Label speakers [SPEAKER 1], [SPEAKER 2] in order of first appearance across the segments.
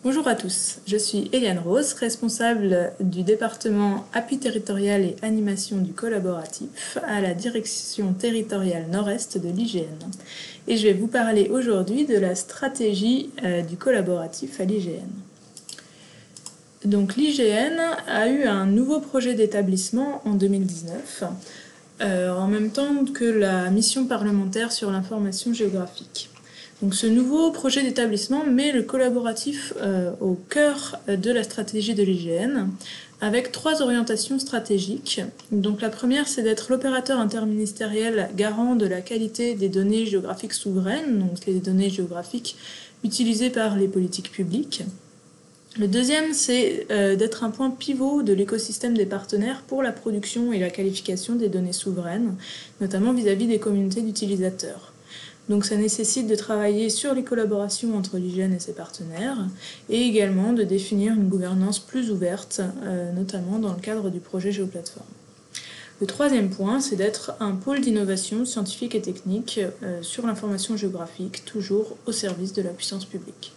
[SPEAKER 1] Bonjour à tous, je suis Eliane Rose, responsable du département appui territorial et animation du collaboratif à la direction territoriale nord-est de l'IGN. Et je vais vous parler aujourd'hui de la stratégie du collaboratif à l'IGN. Donc l'IGN a eu un nouveau projet d'établissement en 2019, en même temps que la mission parlementaire sur l'information géographique. Donc ce nouveau projet d'établissement met le collaboratif au cœur de la stratégie de l'IGN avec 3 orientations stratégiques. Donc la première, c'est d'être l'opérateur interministériel garant de la qualité des données géographiques souveraines, donc les données géographiques utilisées par les politiques publiques. Le deuxième, c'est d'être un point pivot de l'écosystème des partenaires pour la production et la qualification des données souveraines, notamment vis-à-vis des communautés d'utilisateurs. Donc ça nécessite de travailler sur les collaborations entre l'IGN et ses partenaires et également de définir une gouvernance plus ouverte, notamment dans le cadre du projet Géoplateforme. Le troisième point, c'est d'être un pôle d'innovation scientifique et technique sur l'information géographique, toujours au service de la puissance publique.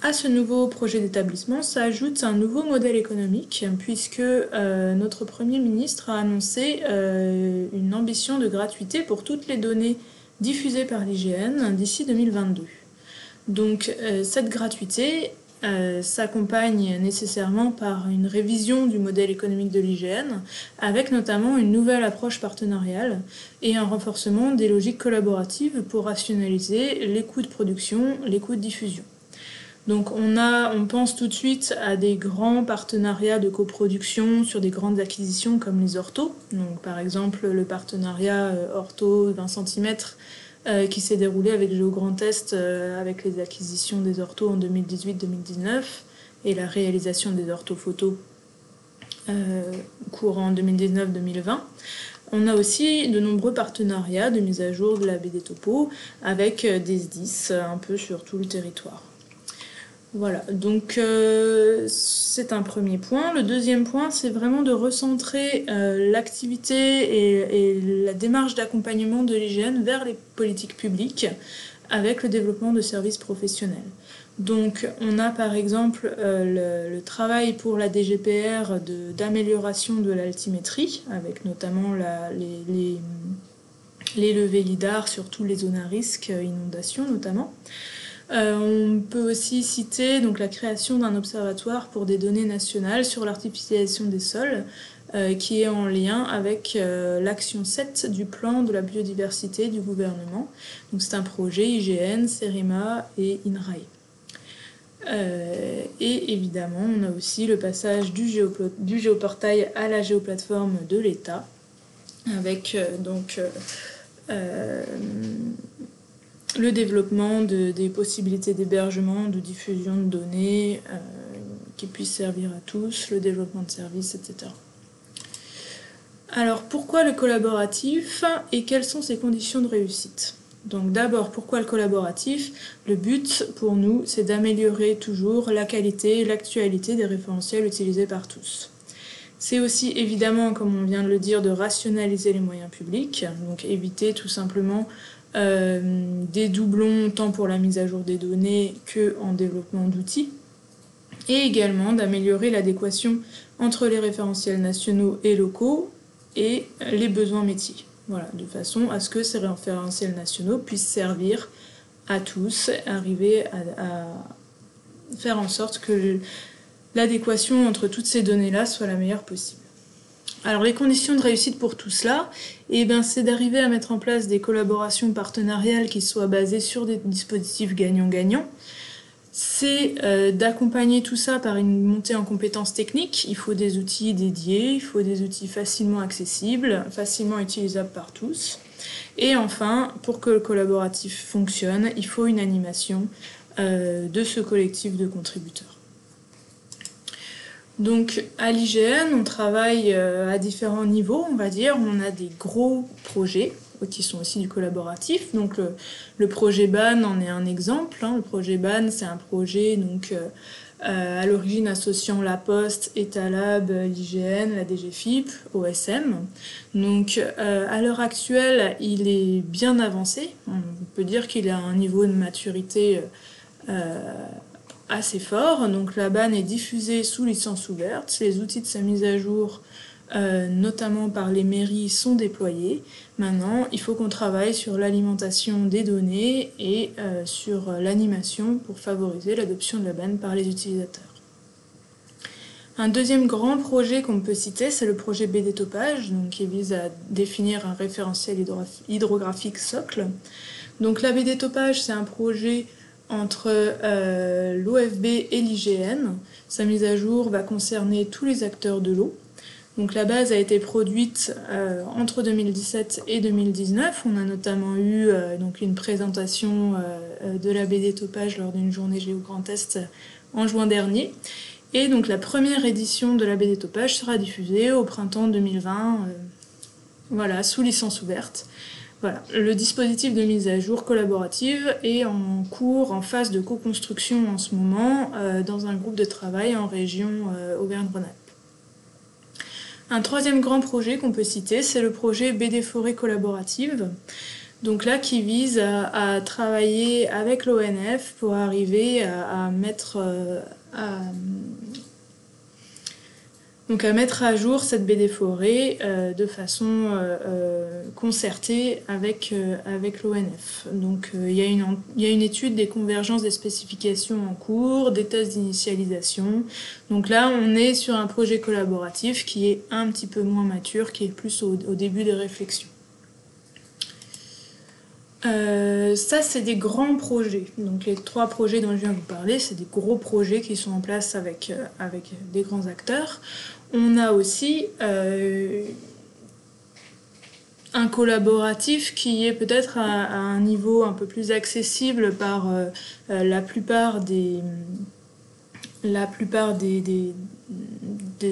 [SPEAKER 1] À ce nouveau projet d'établissement s'ajoute un nouveau modèle économique puisque notre Premier ministre a annoncé une ambition de gratuité pour toutes les données diffusées par l'IGN d'ici 2022. Donc cette gratuité s'accompagne nécessairement par une révision du modèle économique de l'IGN avec notamment une nouvelle approche partenariale et un renforcement des logiques collaboratives pour rationaliser les coûts de production, les coûts de diffusion. Donc on pense tout de suite à des grands partenariats de coproduction sur des grandes acquisitions comme les orthos. Donc par exemple le partenariat ortho 20 cm qui s'est déroulé avec GeoGrandEst avec les acquisitions des orthos en 2018-2019 et la réalisation des orthophotos courant 2019-2020. On a aussi de nombreux partenariats de mise à jour de la BD Topo avec des SDIS un peu sur tout le territoire. Voilà, donc c'est un premier point. Le deuxième point, c'est vraiment de recentrer l'activité et la démarche d'accompagnement de l'IGN vers les politiques publiques avec le développement de services professionnels. Donc on a par exemple le travail pour la DGPR d'amélioration de l'altimétrie, avec notamment les levées LIDAR sur tous les zones à risque, inondations notamment. On peut aussi citer donc, la création d'un observatoire pour des données nationales sur l'artificialisation des sols, qui est en lien avec l'action 7 du plan de la biodiversité du gouvernement. Donc c'est un projet IGN, CERIMA et INRAE. Et évidemment, on a aussi le passage du géoportail à la géoplateforme de l'État, avec le développement des possibilités d'hébergement, de diffusion de données qui puissent servir à tous, le développement de services, etc. Alors pourquoi le collaboratif et quelles sont ses conditions de réussite ? Donc d'abord, pourquoi le collaboratif ? Le but pour nous, c'est d'améliorer toujours la qualité et l'actualité des référentiels utilisés par tous. C'est aussi évidemment, comme on vient de le dire, de rationaliser les moyens publics, donc éviter tout simplement des doublons tant pour la mise à jour des données que en développement d'outils, et également d'améliorer l'adéquation entre les référentiels nationaux et locaux et les besoins métiers. Voilà, de façon à ce que ces référentiels nationaux puissent servir à tous, arriver à faire en sorte que l'adéquation entre toutes ces données-là soit la meilleure possible. Alors les conditions de réussite pour tout cela, c'est d'arriver à mettre en place des collaborations partenariales qui soient basées sur des dispositifs gagnant-gagnant. C'est d'accompagner tout ça par une montée en compétences techniques. Il faut des outils dédiés, il faut des outils facilement accessibles, facilement utilisables par tous. Et enfin, pour que le collaboratif fonctionne, il faut une animation de ce collectif de contributeurs. Donc à l'IGN, on travaille à différents niveaux, on va dire. On a des gros projets qui sont aussi du collaboratif. Donc le projet BAN en est un exemple. Le projet BAN, c'est un projet donc, à l'origine associant La Poste, Etalab, l'IGN, la DGFiP, OSM. Donc à l'heure actuelle, il est bien avancé. On peut dire qu'il a un niveau de maturité assez fort. Donc la BAN est diffusée sous licence ouverte. Les outils de sa mise à jour, notamment par les mairies, sont déployés. Maintenant, il faut qu'on travaille sur l'alimentation des données et sur l'animation pour favoriser l'adoption de la BAN par les utilisateurs. Un deuxième grand projet qu'on peut citer, c'est le projet BD-Topage, donc qui vise à définir un référentiel hydrographique socle. Donc la BD-Topage, c'est un projet entre l'OFB et l'IGN. Sa mise à jour va concerner tous les acteurs de l'eau. Donc la base a été produite entre 2017 et 2019. On a notamment eu donc une présentation de la BD-Topage lors d'une journée Géo Grand Est en juin dernier. Et donc la première édition de la BD-Topage sera diffusée au printemps 2020, voilà, sous licence ouverte. Voilà. Le dispositif de mise à jour collaborative est en cours, en phase de co-construction en ce moment, dans un groupe de travail en région Auvergne-Rhône-Alpes. Un troisième grand projet qu'on peut citer, c'est le projet BD Forêt collaborative. Donc là, qui vise à travailler avec l'ONF pour arriver à mettre à jour cette BD Forêt de façon concertée avec l'ONF. Donc il y a une étude des convergences des spécifications en cours, des tests d'initialisation. Donc là, on est sur un projet collaboratif qui est un petit peu moins mature, qui est plus au début des réflexions. Ça, c'est des grands projets. Donc les 3 projets dont je viens de vous parler, c'est des gros projets qui sont en place avec des grands acteurs. On a aussi un collaboratif qui est peut-être à un niveau un peu plus accessible par la plupart des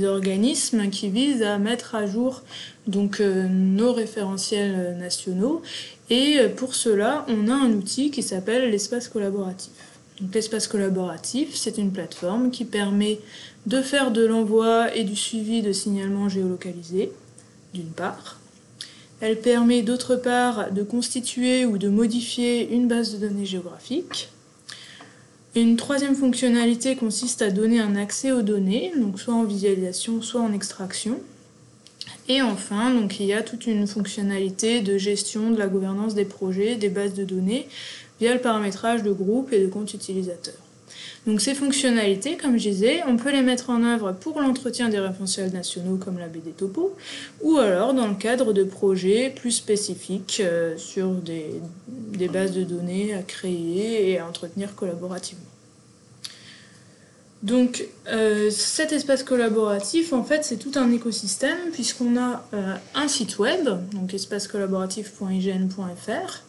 [SPEAKER 1] organismes qui visent à mettre à jour donc, nos référentiels nationaux. Et pour cela, on a un outil qui s'appelle l'espace collaboratif. Donc, l'espace collaboratif, c'est une plateforme qui permet de faire de l'envoi et du suivi de signalements géolocalisés, d'une part. Elle permet d'autre part de constituer ou de modifier une base de données géographique. Une troisième fonctionnalité consiste à donner un accès aux données, donc soit en visualisation, soit en extraction. Et enfin, donc, il y a toute une fonctionnalité de gestion de la gouvernance des projets, des bases de données, via le paramétrage de groupes et de comptes utilisateurs. Donc ces fonctionnalités, comme je disais, on peut les mettre en œuvre pour l'entretien des référentiels nationaux comme la BD Topo, ou alors dans le cadre de projets plus spécifiques sur des bases de données à créer et à entretenir collaborativement. Donc cet espace collaboratif, en fait, c'est tout un écosystème puisqu'on a un site web, donc espacecollaboratif.ign.fr,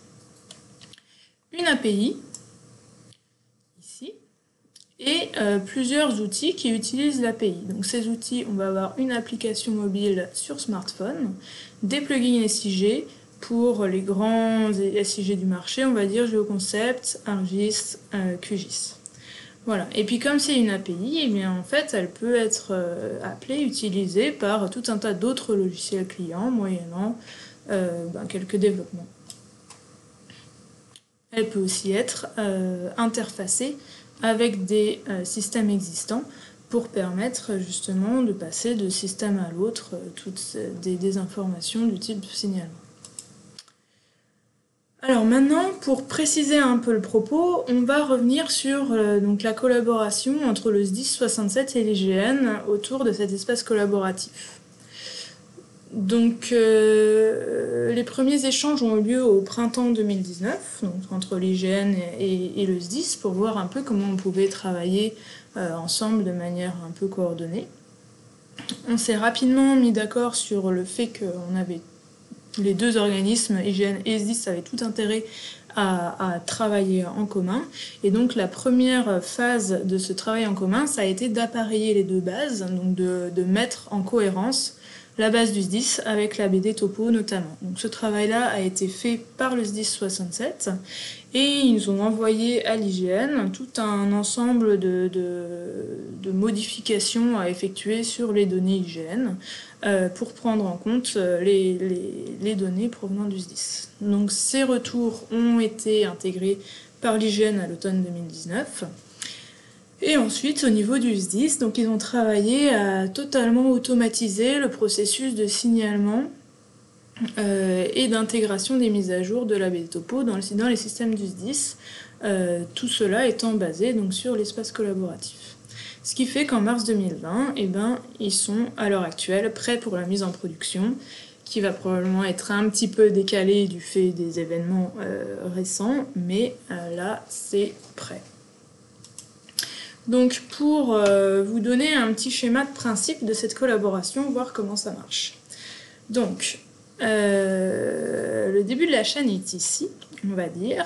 [SPEAKER 1] une API, ici, et plusieurs outils qui utilisent l'API. Donc ces outils, on va avoir une application mobile sur smartphone, des plugins SIG pour les grands SIG du marché, on va dire GeoConcept, ArcGIS, QGIS. Voilà. Et puis comme c'est une API, eh bien, en fait, elle peut être appelée, utilisée par tout un tas d'autres logiciels clients, moyennant quelques développements. Elle peut aussi être interfacée avec des systèmes existants pour permettre justement de passer de système à l'autre toutes des informations du type signalement. Alors maintenant, pour préciser un peu le propos, on va revenir sur donc la collaboration entre le SDIS 67 et l'IGN autour de cet espace collaboratif. Donc les premiers échanges ont eu lieu au printemps 2019, donc, entre l'IGN et le SDIS, pour voir un peu comment on pouvait travailler ensemble de manière un peu coordonnée. On s'est rapidement mis d'accord sur le fait qu'on avait les deux organismes, IGN et SDIS, avaient tout intérêt à travailler en commun. Et donc la première phase de ce travail en commun, ça a été d'appareiller les deux bases, donc de mettre en cohérence la base du SDIS avec la BD Topo notamment. Donc ce travail-là a été fait par le SDIS 67 et ils ont envoyé à l'IGN tout un ensemble de modifications à effectuer sur les données IGN pour prendre en compte les données provenant du SDIS. Donc ces retours ont été intégrés par l'IGN à l'automne 2019. Et ensuite, au niveau du SDIS, donc ils ont travaillé à totalement automatiser le processus de signalement et d'intégration des mises à jour de la BD Topo dans les systèmes du SDIS, tout cela étant basé donc, sur l'espace collaboratif. Ce qui fait qu'en mars 2020, ils sont à l'heure actuelle prêts pour la mise en production, qui va probablement être un petit peu décalée du fait des événements récents, mais là c'est prêt. Donc pour vous donner un petit schéma de principe de cette collaboration, voir comment ça marche. Donc le début de la chaîne est ici, on va dire.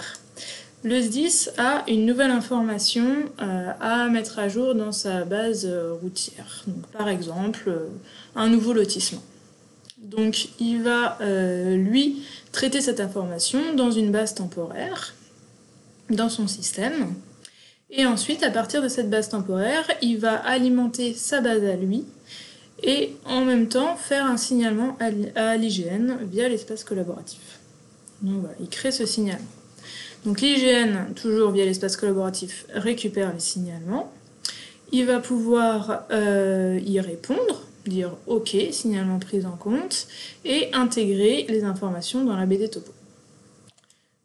[SPEAKER 1] Le SDIS a une nouvelle information à mettre à jour dans sa base routière. Donc, par exemple, un nouveau lotissement. Donc il va, lui, traiter cette information dans une base temporaire, dans son système. Et ensuite, à partir de cette base temporaire, il va alimenter sa base à lui et en même temps faire un signalement à l'IGN via l'espace collaboratif. Donc voilà, il crée ce signalement. Donc l'IGN, toujours via l'espace collaboratif, récupère les signalements. Il va pouvoir y répondre, dire OK, signalement pris en compte, et intégrer les informations dans la BD Topo.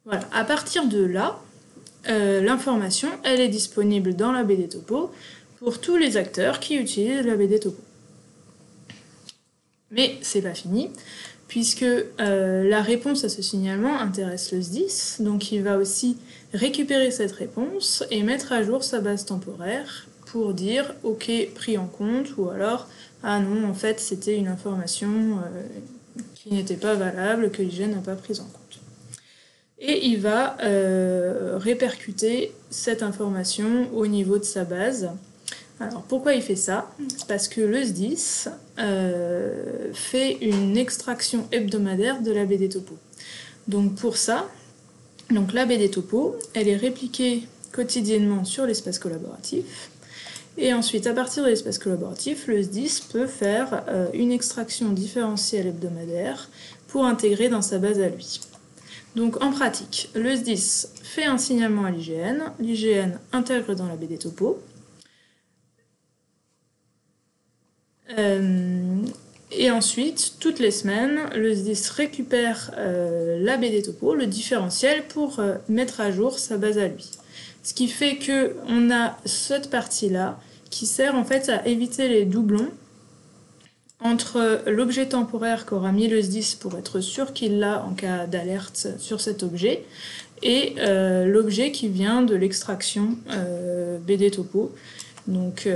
[SPEAKER 1] Voilà, à partir de là, l'information, elle est disponible dans la BD Topo pour tous les acteurs qui utilisent la BD Topo. Mais c'est pas fini, puisque la réponse à ce signalement intéresse le SDIS, donc il va aussi récupérer cette réponse et mettre à jour sa base temporaire pour dire « ok, pris en compte » ou alors « ah non, en fait, c'était une information qui n'était pas valable, que l'IGN n'a pas prise en compte ». Et il va répercuter cette information au niveau de sa base. Alors pourquoi il fait ça? Parce que le SDIS fait une extraction hebdomadaire de la BD Topo. Donc pour ça, la BD Topo, elle est répliquée quotidiennement sur l'espace collaboratif. Et ensuite, à partir de l'espace collaboratif, le SDIS peut faire une extraction différentielle hebdomadaire pour intégrer dans sa base à lui. Donc en pratique, le SDIS fait un signalement à l'IGN, l'IGN intègre dans la BD Topo, et ensuite, toutes les semaines, le SDIS récupère la BD Topo, le différentiel, pour mettre à jour sa base à lui. Ce qui fait qu'on a cette partie-là qui sert en fait à éviter les doublons entre l'objet temporaire qu'aura mis le SDIS pour être sûr qu'il l'a en cas d'alerte sur cet objet et l'objet qui vient de l'extraction BD Topo. Donc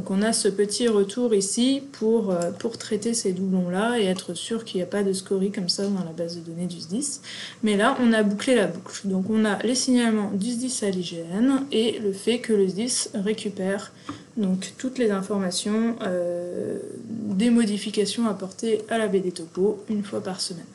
[SPEAKER 1] on a ce petit retour ici pour traiter ces doublons-là et être sûr qu'il n'y a pas de scories comme ça dans la base de données du SDIS. Mais là, on a bouclé la boucle. Donc on a les signalements du SDIS à l'IGN et le fait que le SDIS récupère donc, toutes les informations des modifications apportées à la BD Topo une fois par semaine.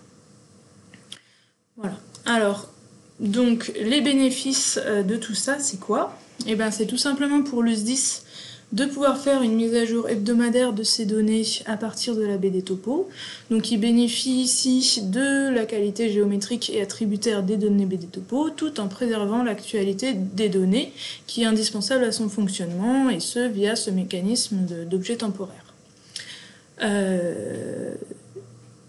[SPEAKER 1] Voilà. Alors, donc les bénéfices de tout ça, c'est quoi? Eh bien, c'est tout simplement pour le SDIS de pouvoir faire une mise à jour hebdomadaire de ces données à partir de la BD Topo. Donc il bénéficie ici de la qualité géométrique et attributaire des données BD Topo, tout en préservant l'actualité des données qui est indispensable à son fonctionnement, et ce via ce mécanisme d'objet temporaire.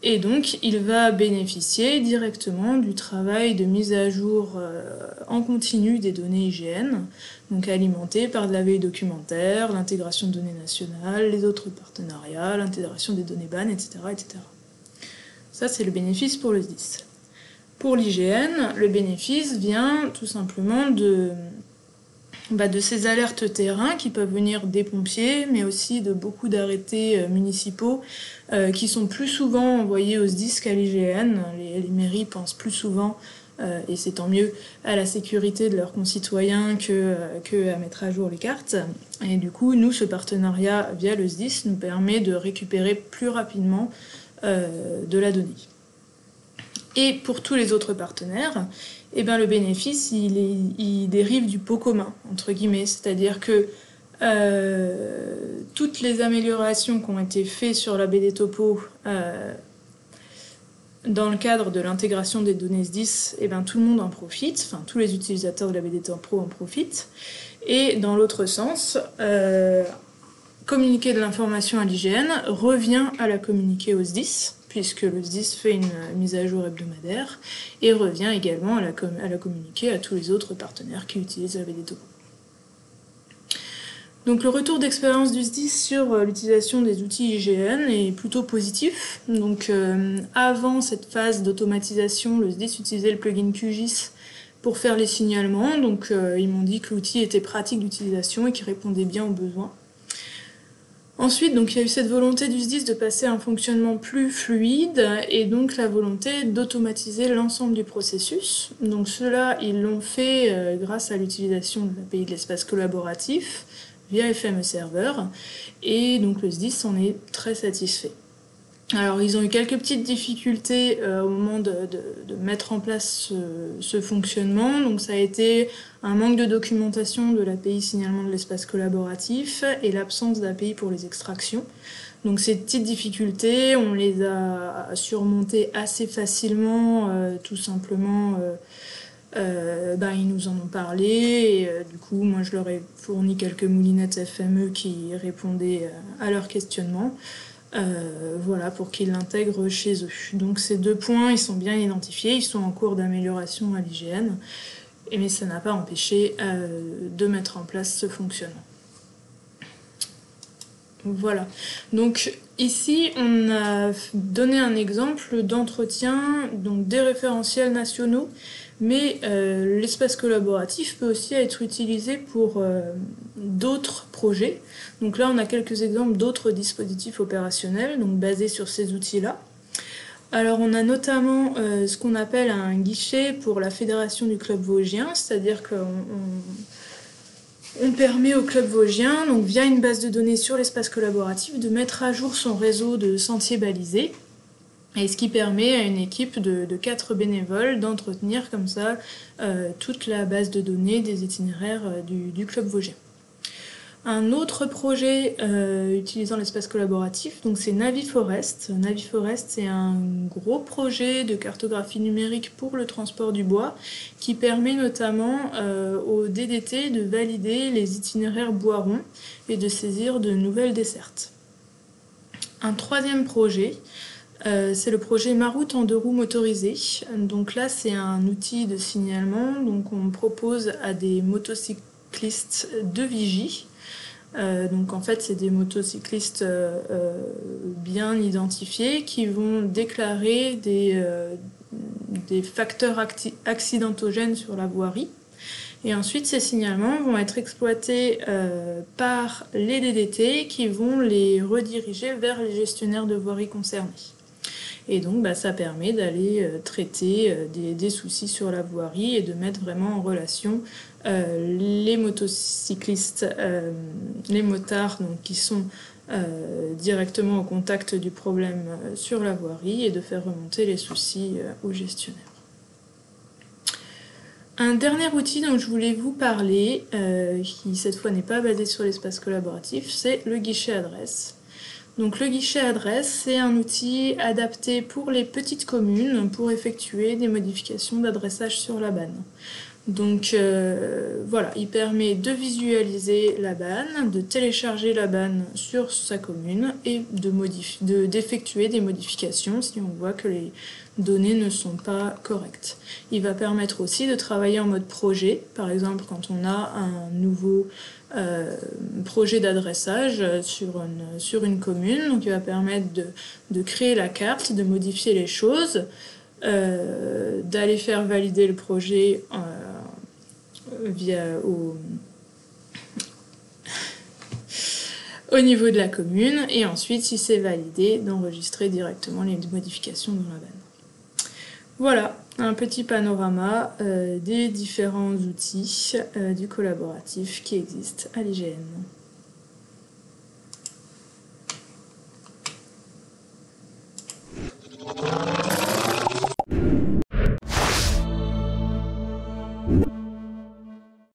[SPEAKER 1] Et donc, il va bénéficier directement du travail de mise à jour en continu des données IGN, donc alimenté par de la veille documentaire, l'intégration de données nationales, les autres partenariats, l'intégration des données BAN, etc. etc. Ça, c'est le bénéfice pour le SDIS. Pour l'IGN, le bénéfice vient tout simplement de ces alertes terrain qui peuvent venir des pompiers, mais aussi de beaucoup d'arrêtés municipaux qui sont plus souvent envoyés au SDIS qu'à l'IGN. Les mairies pensent plus souvent et c'est tant mieux, à la sécurité de leurs concitoyens que à mettre à jour les cartes. Et du coup, nous, ce partenariat via le SDIS nous permet de récupérer plus rapidement de la donnée. Et pour tous les autres partenaires, eh ben, le bénéfice, il dérive du pot commun, entre guillemets. C'est-à-dire que toutes les améliorations qui ont été faites sur la baie des topos dans le cadre de l'intégration des données SDIS, eh ben, tout le monde en profite, enfin tous les utilisateurs de la baie des topos en profitent. Et dans l'autre sens, communiquer de l'information à l'IGN revient à la communiquer au SDIS, puisque le SDIS fait une mise à jour hebdomadaire, et revient également à la communiquer à tous les autres partenaires qui utilisent la baie des topos. Donc le retour d'expérience du SDIS sur l'utilisation des outils IGN est plutôt positif. Donc avant cette phase d'automatisation, le SDIS utilisait le plugin QGIS pour faire les signalements. Donc ils m'ont dit que l'outil était pratique d'utilisation et qu'il répondait bien aux besoins. Ensuite, donc, il y a eu cette volonté du SDIS de passer à un fonctionnement plus fluide et donc la volonté d'automatiser l'ensemble du processus. Donc cela, ils l'ont fait grâce à l'utilisation de l'API de l'espace collaboratif via FME Server et donc le SDIS en est très satisfait. Alors ils ont eu quelques petites difficultés au moment de mettre en place ce fonctionnement, donc ça a été un manque de documentation de l'API signalement de l'espace collaboratif et l'absence d'API pour les extractions. Donc ces petites difficultés, on les a surmontées assez facilement, tout simplement, ils nous en ont parlé et du coup moi je leur ai fourni quelques moulinettes FME qui répondaient à leurs questionnements. Voilà, pour qu'ils l'intègrent chez eux. Donc ces deux points, ils sont bien identifiés, ils sont en cours d'amélioration à l'IGN, mais ça n'a pas empêché de mettre en place ce fonctionnement. Voilà, donc ici on a donné un exemple d'entretien des référentiels nationaux, mais l'espace collaboratif peut aussi être utilisé pour d'autres projets. Donc là on a quelques exemples d'autres dispositifs opérationnels donc basés sur ces outils-là. Alors on a notamment ce qu'on appelle un guichet pour la fédération du club vosgien, c'est-à-dire qu'on permet au club vosgien, donc via une base de données sur l'espace collaboratif, de mettre à jour son réseau de sentiers balisés, et ce qui permet à une équipe de 4 bénévoles d'entretenir comme ça toute la base de données des itinéraires du club vosgien. Un autre projet utilisant l'espace collaboratif, donc c'est NaviForest. NaviForest, c'est un gros projet de cartographie numérique pour le transport du bois qui permet notamment au DDT de valider les itinéraires bois-ronds et de saisir de nouvelles dessertes. Un troisième projet, c'est le projet Ma route en 2 roues motorisées. Donc là, c'est un outil de signalement. Donc on propose à des motocyclistes de vigie. Donc en fait c'est des motocyclistes bien identifiés qui vont déclarer des facteurs accidentogènes sur la voirie et ensuite ces signalements vont être exploités par les DDT qui vont les rediriger vers les gestionnaires de voirie concernés. Et donc ça permet d'aller traiter des soucis sur la voirie et de mettre vraiment en relation les motocyclistes, les motards donc, qui sont directement au contact du problème sur la voirie et de faire remonter les soucis aux gestionnaires. Un dernier outil dont je voulais vous parler, qui cette fois n'est pas basé sur l'espace collaboratif, c'est le guichet adresse. Donc le guichet adresse, c'est un outil adapté pour les petites communes pour effectuer des modifications d'adressage sur la banne. Donc voilà, il permet de visualiser la banne, de télécharger la banne sur sa commune et d'effectuer des modifications si on voit que les données ne sont pas correctes. Il va permettre aussi de travailler en mode projet, par exemple quand on a un nouveau projet d'adressage sur une commune, donc il va permettre de créer la carte, de modifier les choses, d'aller faire valider le projet au niveau de la commune et ensuite si c'est validé d'enregistrer directement les modifications dans la banne. Voilà, un petit panorama des différents outils du collaboratif qui existent à l'IGN.